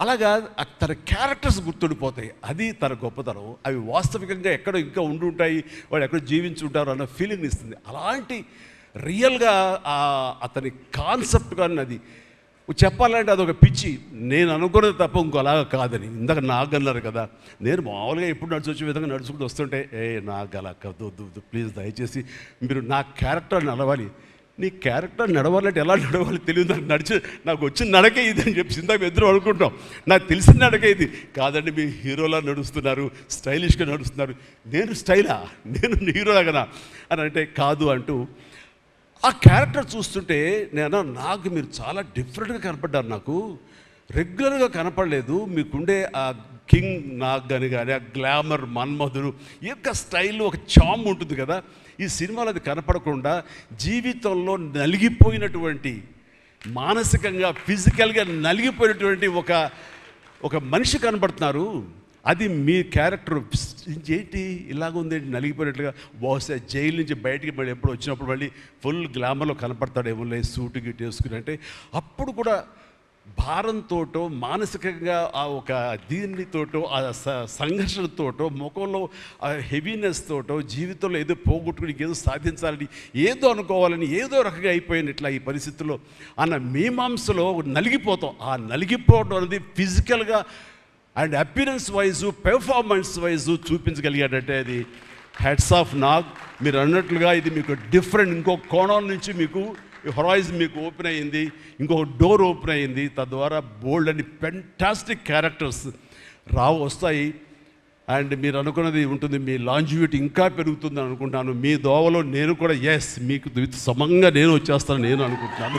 అలాగా తన క్యారెక్టర్స్ గుర్తుండిపోతాయి. అది తన గొప్పతనం. అవి వాస్తవికంగా ఎక్కడో ఇంకా ఉండుంటాయి, వాళ్ళు ఎక్కడో జీవించుంటారు అన్న ఫీలింగ్ ఇస్తుంది. అలాంటి రియల్గా అతని కాన్సెప్ట్ కానీ అది చెప్పాలంటే అదొక పిచ్చి. నేను అనుకున్నది తప్ప ఇంకోలాగా కాదని. ఇందాక నాకు అన్నారు కదా, నేను మామూలుగా ఎప్పుడు వచ్చే విధంగా నడుచుకుంటూ వస్తుంటే నాకు అలా వద్దు ప్లీజ్ దయచేసి మీరు నా క్యారెక్టర్ నడవాలి. నీ క్యారెక్టర్ నడవాలంటే ఎలా నడవాలి తెలియదు. నాకు వచ్చిన నడకే ఇది అని చెప్పి ఇందాక ఇద్దరు అనుకుంటాం. నాకు తెలిసిన నడకే ఇది కాదండి. మీ హీరోలా నడుస్తున్నారు, స్టైలిష్గా నడుస్తున్నారు. నేను స్టైలా, నేను హీరోలాగనా అని అంటే కాదు అంటూ ఆ క్యారెక్టర్ చూస్తుంటే నాకు మీరు చాలా డిఫరెంట్గా కనపడ్డారు. నాకు రెగ్యులర్గా కనపడలేదు. మీకుండే ఆ కింగ్ నాగ్ అని కానీ ఆ గ్లామర్ మన్మధుడు ఈ యొక్క స్టైల్ ఒక చామ్ ఉంటుంది కదా, ఈ సినిమాలో అది కనపడకుండా జీవితంలో నలిగిపోయినటువంటి, మానసికంగా ఫిజికల్గా నలిగిపోయినటువంటి ఒక మనిషి కనపడుతున్నారు. అది మీ క్యారెక్టర్. ఏంటి ఇలాగుంది నలిగిపోయినట్లుగా, బహుశా జైలు నుంచి బయటికి మళ్ళీ ఎప్పుడు వచ్చినప్పుడు మళ్ళీ ఫుల్ గ్లామర్లో కనపడతాడేమో సూటు గిట్ వేసుకుని. అంటే అప్పుడు కూడా భారంతోటో మానసికంగా ఆ ఒక దీనితోటో ఆ సంఘర్షణతోటో ముఖంలో ఆ హెవీనెస్ తోటో జీవితంలో ఏదో పోగొట్టుకుని ఏదో సాధించాలని ఏదో అనుకోవాలని ఏదో రకంగా అయిపోయినట్లా ఈ పరిస్థితుల్లో అన్న మీమాంసలో నలిగిపోతాం. ఆ నలిగిపోవడం అనేది ఫిజికల్గా and appearance wise performance wise చూపించగలిగాడంటే అది హెడ్స్ ఆఫ్ నాగ్. మీరు అన్నట్లుగా ఇది మీకు డిఫరెంట్, ఇంకో కోణం నుంచి మీకు హొరైజన్ మీకు ఓపెన్ అయ్యింది, ఇంకొక డోర్ ఓపెన్ అయ్యింది. తద్వారా బోల్డ్ అని ఫెంటాస్టిక్ క్యారెక్టర్స్ వస్తాయి. అండ్ మీరు అనుకున్నది ఉంటుంది, మీ లాంజివిటీ ఇంకా పెరుగుతుందని అనుకుంటున్నాను. మీ దోవలో నేను కూడా మీకు సమంగా నేను వచ్చేస్తాను నేను అనుకుంటున్నాను.